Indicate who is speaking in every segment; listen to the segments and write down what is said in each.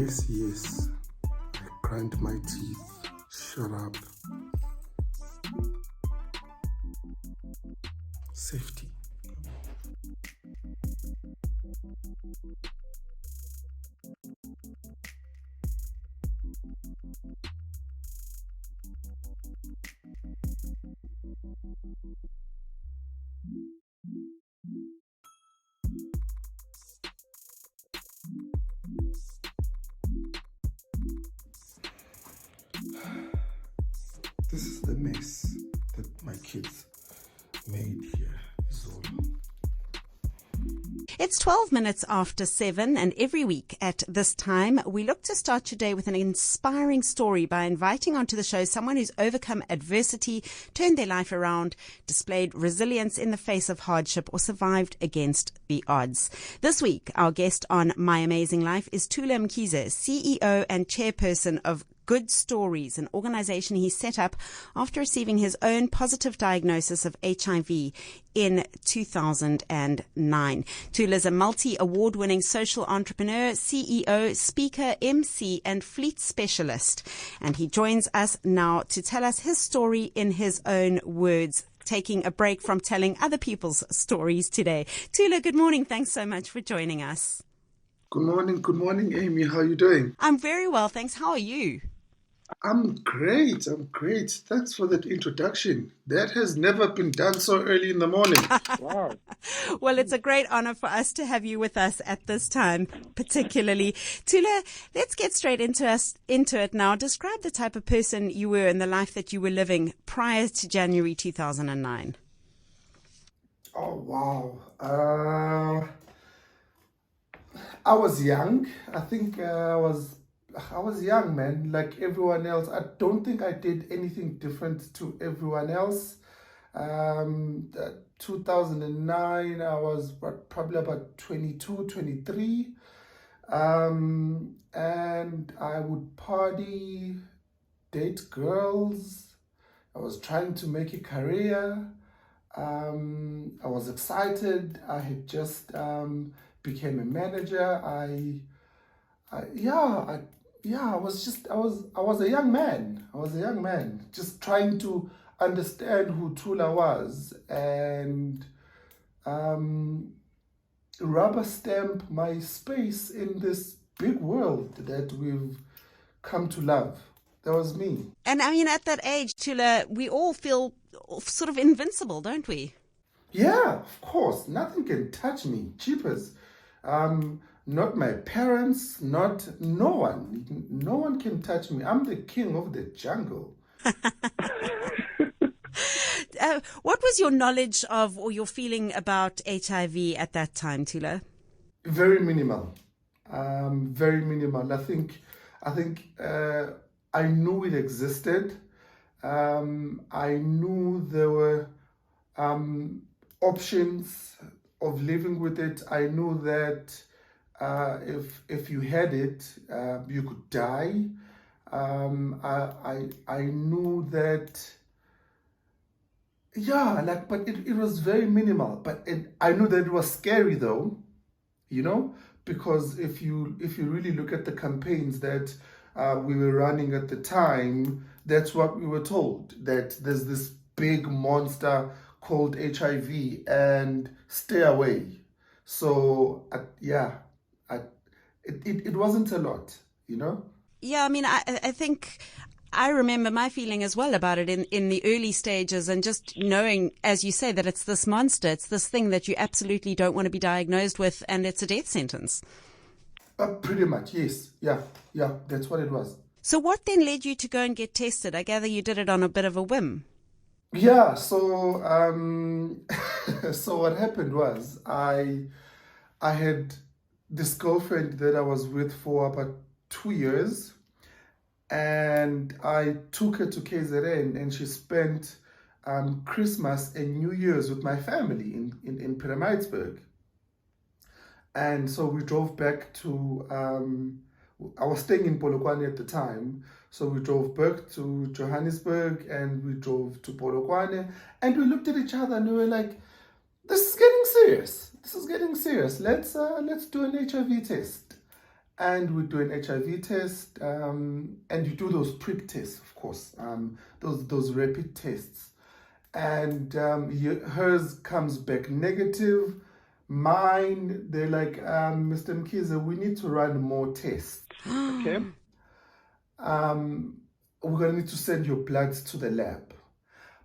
Speaker 1: Yes, yes. I grind my teeth. Shut up. Safety. This is the mess that my kids made here, is all.
Speaker 2: It's 12 minutes after 7, and every week at this time, we look to start your day with an inspiring story by inviting onto the show someone who's overcome adversity, turned their life around, displayed resilience in the face of hardship, or survived against the odds. This week, our guest on My Amazing Life is Thula Mkhize, CEO and chairperson of Good Stories, an organization he set up after receiving his own positive diagnosis of HIV in 2009. Thula is a multi-award-winning social entrepreneur, CEO, speaker, MC, and fleet specialist. And he joins us now to tell us his story in his own words, taking a break from telling other people's stories today. Thula, good morning. Thanks so much for joining us.
Speaker 1: Good morning, Amy. How are you doing?
Speaker 2: I'm very well, thanks. How are you?
Speaker 1: I'm great. Thanks for that introduction. That has never been done so early in the morning. Wow.
Speaker 2: Well, it's a great honor for us to have you with us at this time, particularly. Thula, let's get straight into it now. Describe the type of person you were and the life that you were living prior to January 2009.
Speaker 1: Oh, wow. I was young. I think I was young, man, like everyone else. I don't think I did anything different to everyone else. 2009, I was probably about 22, 23. And I would party, date girls. I was trying to make a career. I was excited. I had just became a manager. I was a young man. Just trying to understand who Thula was and rubber stamp my space in this big world that we've come to love. That was me.
Speaker 2: And I mean, at that age, Thula, we all feel sort of invincible, don't we?
Speaker 1: Yeah, of course. Nothing can touch me. Jeepers. Not my parents, no one. No one can touch me. I'm the king of the jungle.
Speaker 2: What was your knowledge of or your feeling about HIV at that time, Thula?
Speaker 1: Very minimal. Very minimal. I think I knew it existed. I knew there were options of living with it. I knew that if you had it, you could die. I knew that. Yeah, but it was very minimal. But I knew that it was scary though, because if you really look at the campaigns that we were running at the time, that's what we were told, that there's this big monster called HIV and stay away. So it wasn't a lot,
Speaker 2: Yeah, I mean, I think I remember my feeling as well about it in the early stages, and just knowing, as you say, that it's this monster, it's this thing that you absolutely don't want to be diagnosed with, and it's a death sentence.
Speaker 1: Pretty much, yes. Yeah, that's what it was.
Speaker 2: So what then led you to go and get tested? I gather you did it on a bit of a whim.
Speaker 1: Yeah, so so what happened was I had this girlfriend that I was with for about 2 years, and I took her to KZN, and she spent Christmas and New Year's with my family in Pietermaritzburg. And so we drove back to, I was staying in Polokwane at the time, so we drove back to Johannesburg and we drove to Polokwane, and we looked at each other and we were like, this is getting serious. Let's do an HIV test. and we do an HIV test, and you do those prick tests, of course, those rapid tests. And hers comes back negative. Mine, they're like, Mr. Mkhize, we need to run more tests. Okay. We're going to need to send your bloods to the lab.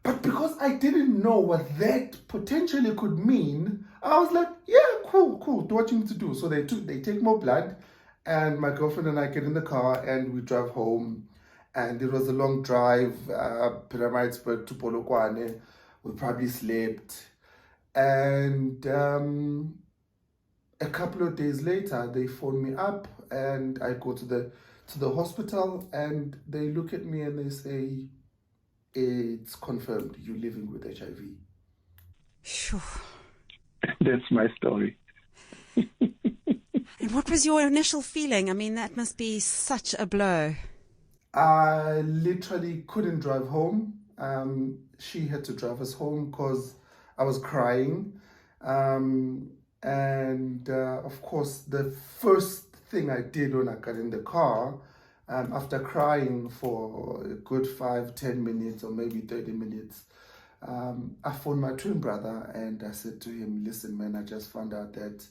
Speaker 1: But because I didn't know what that potentially could mean, I was like, yeah, cool, do what you need to do. So they take more blood, and my girlfriend and I get in the car and we drive home. And it was a long drive, Pietermaritzburg to Polokwane. We probably slept. And a couple of days later, they phone me up and I go to the hospital, and they look at me and they say, it's confirmed, you're living with HIV.
Speaker 2: Phew.
Speaker 3: That's my story.
Speaker 2: And what was your initial feeling? I mean, that must be such a blow.
Speaker 1: I literally couldn't drive home. She had to drive us home because I was crying. Of course, the first thing I did when I got in the car, after crying for a good 5-10 minutes or maybe 30 minutes, I phoned my twin brother and I said to him, listen, man, I just found out that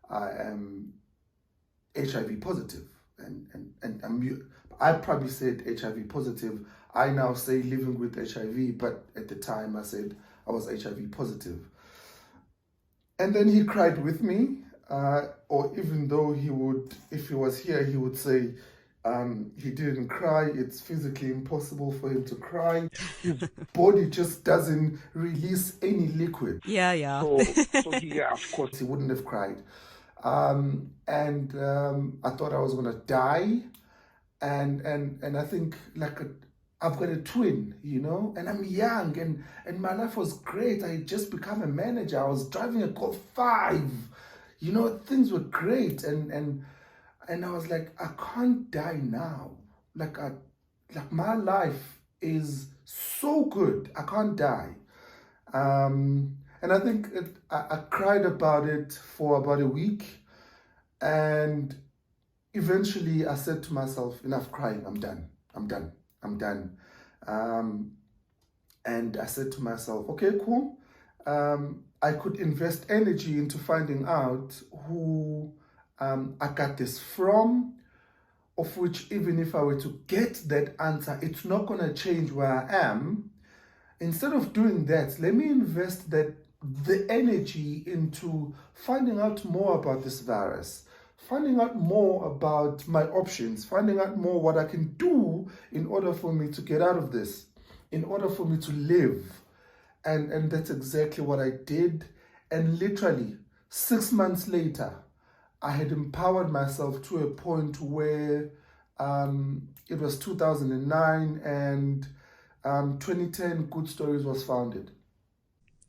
Speaker 1: I am HIV positive. And I probably said HIV positive. I now say living with HIV, but at the time I said I was HIV positive. And then he cried with me, or even though he would, if he was here, he would say, he didn't cry. It's physically impossible for him to cry. His body just doesn't release any liquid.
Speaker 2: Yeah.
Speaker 1: So yeah, of course, he wouldn't have cried. I thought I was gonna die, and I think like I've got a twin, and I'm young, and my life was great. I had just become a manager. I was driving a Golf 5, things were great, and I was like, I can't die now. Like my life is so good. I can't die. And I think I cried about it for about a week. And eventually I said to myself, enough crying, I'm done. And I said to myself, okay, cool. I could invest energy into finding out who I got this from, of which even if I were to get that answer, it's not going to change where I am. Instead of doing that, let me invest the energy into finding out more about this virus, finding out more about my options, finding out more what I can do in order for me to get out of this, in order for me to live. And that's exactly what I did. And literally 6 months later, I had empowered myself to a point where it was 2009 and 2010 Good Stories was founded.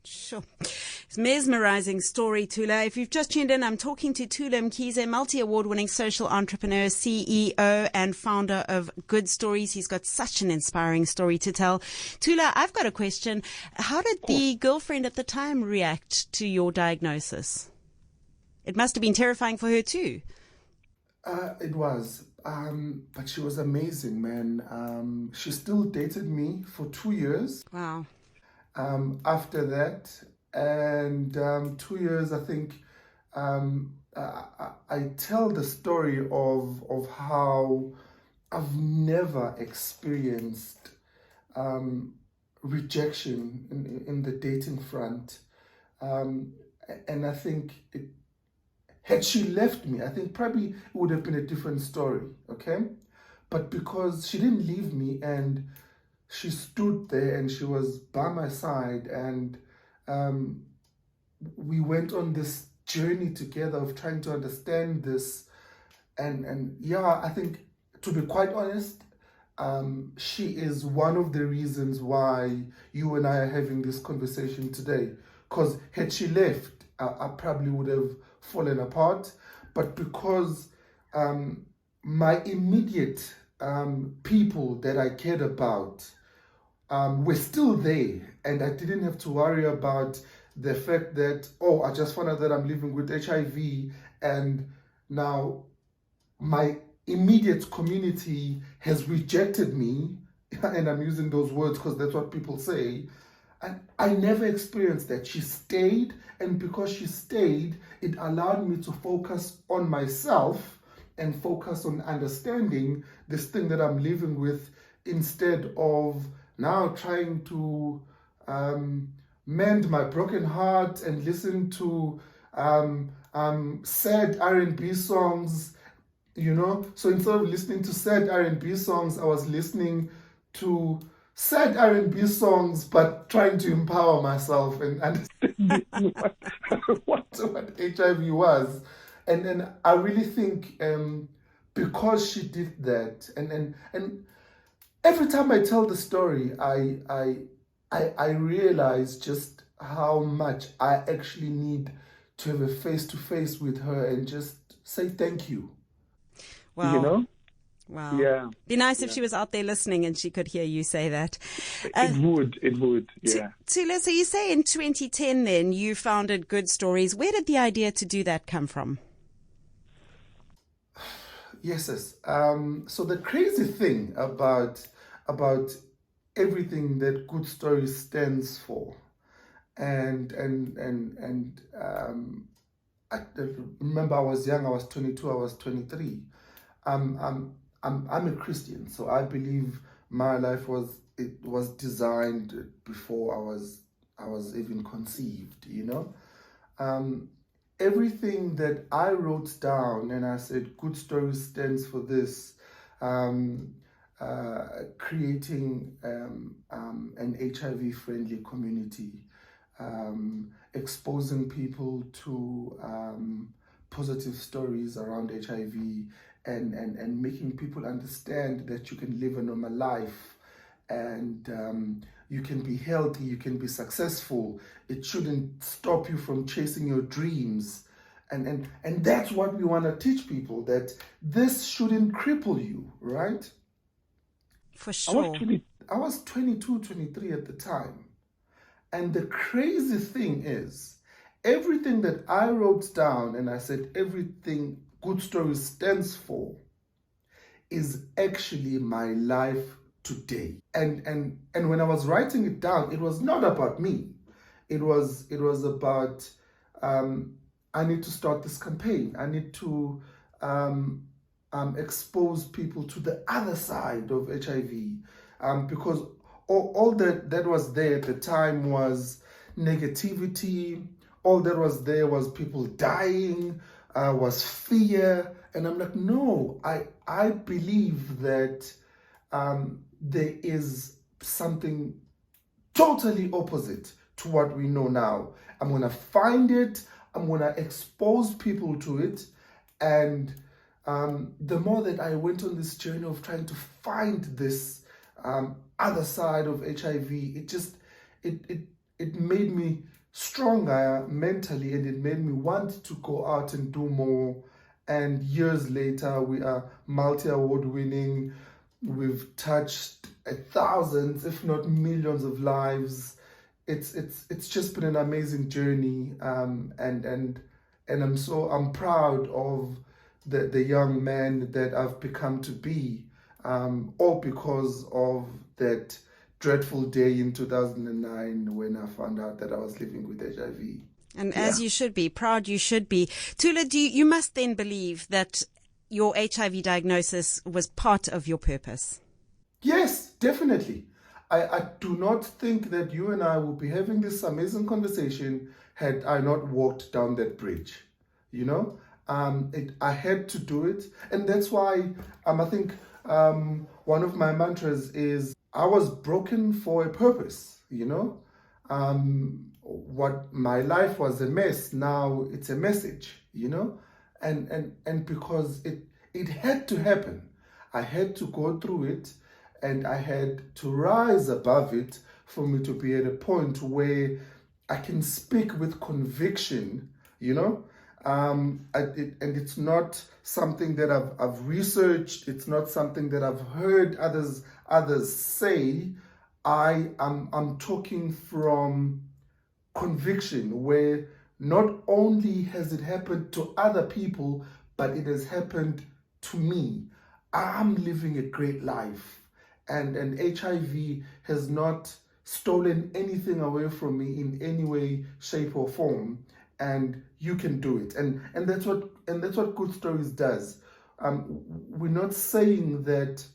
Speaker 2: Sure. It's a mesmerizing story, Thula. If you've just tuned in, I'm talking to Thula Mkhize, multi-award-winning social entrepreneur, CEO and founder of Good Stories. He's got such an inspiring story to tell. Thula, I've got a question. How did the girlfriend at the time react to your diagnosis? It must have been terrifying for her too.
Speaker 1: It was. But she was amazing, man. She still dated me for 2 years.
Speaker 2: Wow.
Speaker 1: After that, and 2 years, I think, I tell the story of how I've never experienced rejection in the dating front. And I think had she left me, I think probably it would have been a different story, okay? But because she didn't leave me and she stood there and she was by my side, and we went on this journey together of trying to understand this. And yeah, I think, to be quite honest, she is one of the reasons why you and I are having this conversation today. Because had she left, I probably would have fallen apart. But because my immediate people that I cared about were still there, and I didn't have to worry about the fact that, I just found out that I'm living with HIV, and now my immediate community has rejected me, and I'm using those words because that's what people say. And I never experienced that. She stayed, and because she stayed, it allowed me to focus on myself and focus on understanding this thing that I'm living with, instead of now trying to mend my broken heart and listen to sad R&B songs, So instead of listening to sad R&B songs, I was listening to sad R&B songs, but trying to empower myself and understanding what HIV was. And then I really think because she did that, and every time I tell the story, I realize just how much I actually need to have a face-to-face with her and just say thank you.
Speaker 2: Wow. Wow.
Speaker 3: Yeah.
Speaker 2: Be nice if she was out there listening and she could hear you say that.
Speaker 3: It would, yeah.
Speaker 2: Thula, so you say in 2010 then you founded Good Stories. Where did the idea to do that come from?
Speaker 1: Yes. So the crazy thing about everything that Good Stories stands for, and I remember I was young. I was 22. I was 23. I'm a Christian, so I believe my life was designed before I was even conceived. Everything that I wrote down, and I said, Good Stories stands for this, creating an HIV-friendly community, exposing people to positive stories around HIV, and making people understand that you can live a normal life, and you can be healthy, you can be successful. It shouldn't stop you from chasing your dreams. And that's what we want to teach people, that this shouldn't cripple you, right?
Speaker 2: For sure.
Speaker 1: I was 22, 23 at the time. And the crazy thing is, everything that I wrote down, and I said everything Good Stories stands for, is actually my life today. And when I was writing it down, it was not about me. It was about I need to start this campaign. I need to expose people to the other side of HIV, because all that was there at the time was negativity. All that was there was people dying, was fear. And I'm like, no, I believe that there is something totally opposite to what we know now. I'm going to find it. I'm going to expose people to it. And the more that I went on this journey of trying to find this other side of HIV, it made me stronger mentally, and it made me want to go out and do more. And years later, we are multi-award winning. We've touched thousands, if not millions, of lives. It's just been an amazing journey, and I'm proud of the young man that I've become to be, all because of that dreadful day in 2009 when I found out that I was living with HIV.
Speaker 2: And as you should be, proud you should be. Thula, you must then believe that your HIV diagnosis was part of your purpose.
Speaker 1: Yes, definitely. I do not think that you and I would be having this amazing conversation had I not walked down that bridge. I had to do it. And that's why I think one of my mantras is, I was broken for a purpose, what my life was a mess, now it's a message, and because it had to happen. I had to go through it, and I had to rise above it for me to be at a point where I can speak with conviction, and it's not something that I've researched. It's not something that I've heard others say. I'm talking from conviction, where not only has it happened to other people, but it has happened to me, I'm living a great life, and HIV has not stolen anything away from me in any way, shape, or form, and you can do it. And that's what Good Stories does. We're not saying that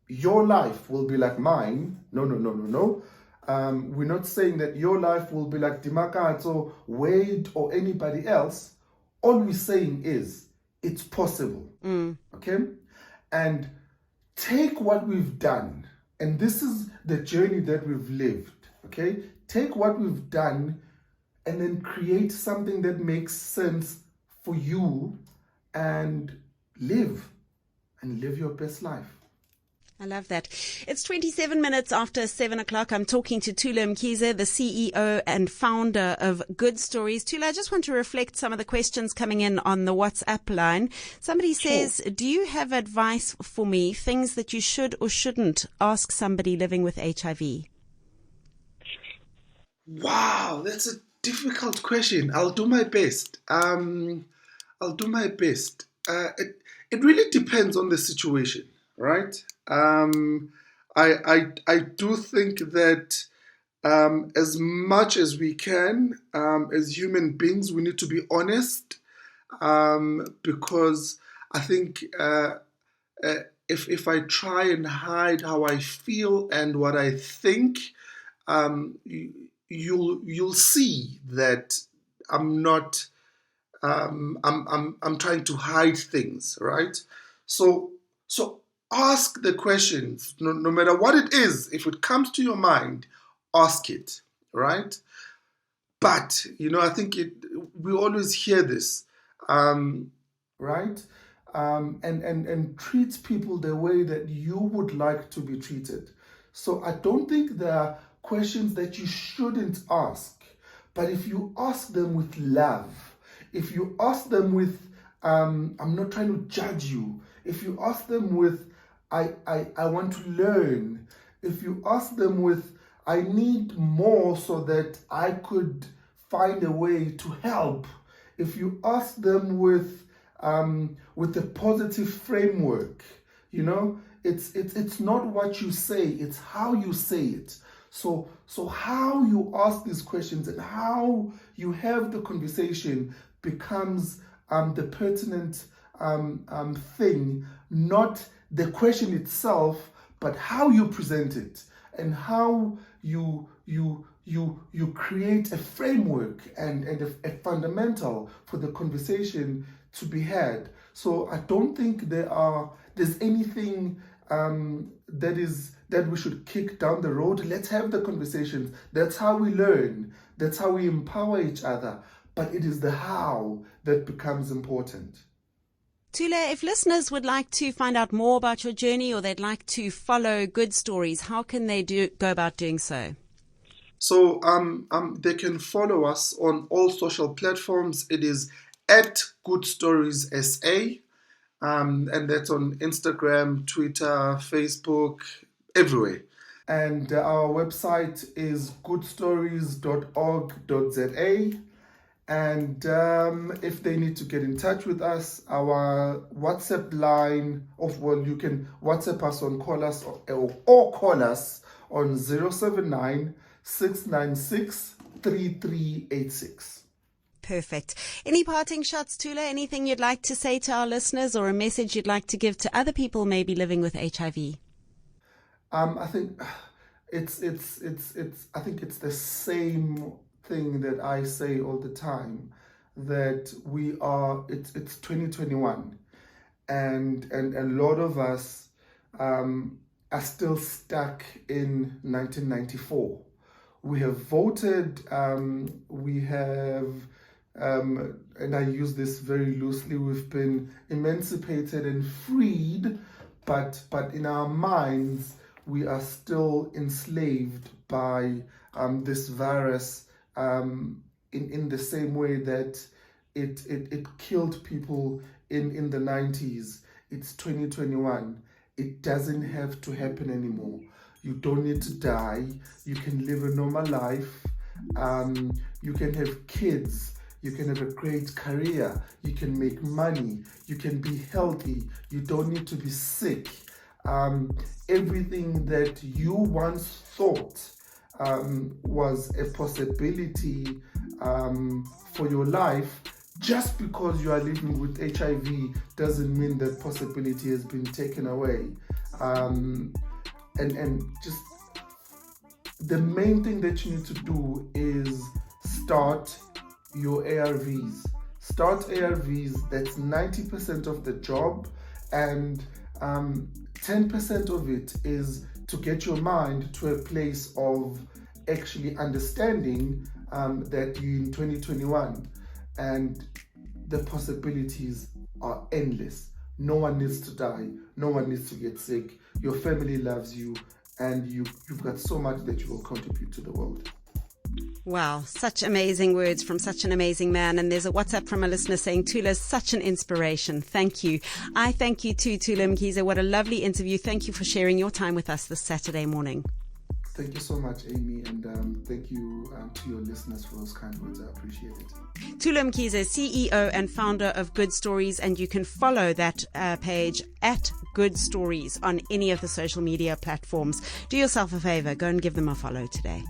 Speaker 1: your life will be like mine. No, no, no, no, no. We're not saying that your life will be like Dimakato, Wade, or anybody else. All we're saying is it's possible. Okay? And take what we've done, and this is the journey that we've lived. Okay? Take what we've done and then create something that makes sense for you and live your best life.
Speaker 2: I love that. It's 27 minutes after 7 o'clock. I'm talking to Thula Mkhize, the CEO and founder of Good Stories. Thula, I just want to reflect some of the questions coming in on the WhatsApp line. Somebody says, do you have advice for me, things that you should or shouldn't ask somebody living with HIV?
Speaker 1: Wow, that's a difficult question. I'll do my best. It really depends on the situation, right? I do think that as much as we can, as human beings, we need to be honest, because I think if I try and hide how I feel and what I think, you'll see that I'm not. I'm trying to hide things, right? So ask the questions, no matter what it is. If it comes to your mind, ask it, right? But I think we always hear this, right? And treat people the way that you would like to be treated. So I don't think there are questions that you shouldn't ask, but if you ask them with love, if you ask them with, I'm not trying to judge you. If you ask them with, I want to learn. If you ask them with, I need more so that I could find a way to help. If you ask them with a positive framework, it's not what you say, it's how you say it. So how you ask these questions and how you have the conversation becomes the pertinent thing, not the question itself, but how you present it and how you create a framework and a fundamental for the conversation to be had. So I don't think there's anything that we should kick down the road. Let's have the conversations. That's how we learn. That's how we empower each other. But it is the how that becomes important.
Speaker 2: Thula, if listeners would like to find out more about your journey or they'd like to follow Good Stories, how can they go about doing so?
Speaker 1: So they can follow us on all social platforms. It is at Good Stories SA, and that's on Instagram, Twitter, Facebook, everywhere. And our website is goodstories.org.za. And if they need to get in touch with us, our WhatsApp line you can WhatsApp us or call us on 079 696 3386.
Speaker 2: Perfect. Any parting shots, Thula? Anything you'd like to say to our listeners or a message you'd like to give to other people maybe living with HIV?
Speaker 1: I think it's it's the same thing that I say all the time, that it's 2021 and a lot of us are still stuck in 1994. We have voted, we have and I use this very loosely, we've been emancipated and freed, but in our minds we are still enslaved by this virus, in the same way that it killed people in the 90s. It's 2021. It doesn't have to happen anymore. You don't need to die. You can live a normal life. You can have kids. you can have a great career, you can make money, you can be healthy, you don't need to be sick. Everything that you once thought was a possibility for your life, just because you are living with HIV doesn't mean that possibility has been taken away. And just the main thing that you need to do is start your ARVs. Start ARVs, that's 90% of the job, and 10% of it is to get your mind to a place of actually understanding that you're in 2021 and the possibilities are endless. No one needs to die. No one needs to get sick. Your family loves you, and you've got so much that you will contribute to the world.
Speaker 2: Wow, such amazing words from such an amazing man. And there's a WhatsApp from a listener saying, Thula's such an inspiration. Thank you. I thank you too, Thula Mkhize. What a lovely interview. Thank you for sharing your time with us this Saturday morning.
Speaker 1: Thank you so much, Amy, and thank you to your listeners for those kind words. I appreciate it.
Speaker 2: Thula Mkhize, CEO and founder of Good Stories, and you can follow that page at Good Stories on any of the social media platforms. Do yourself a favor, go and give them a follow today.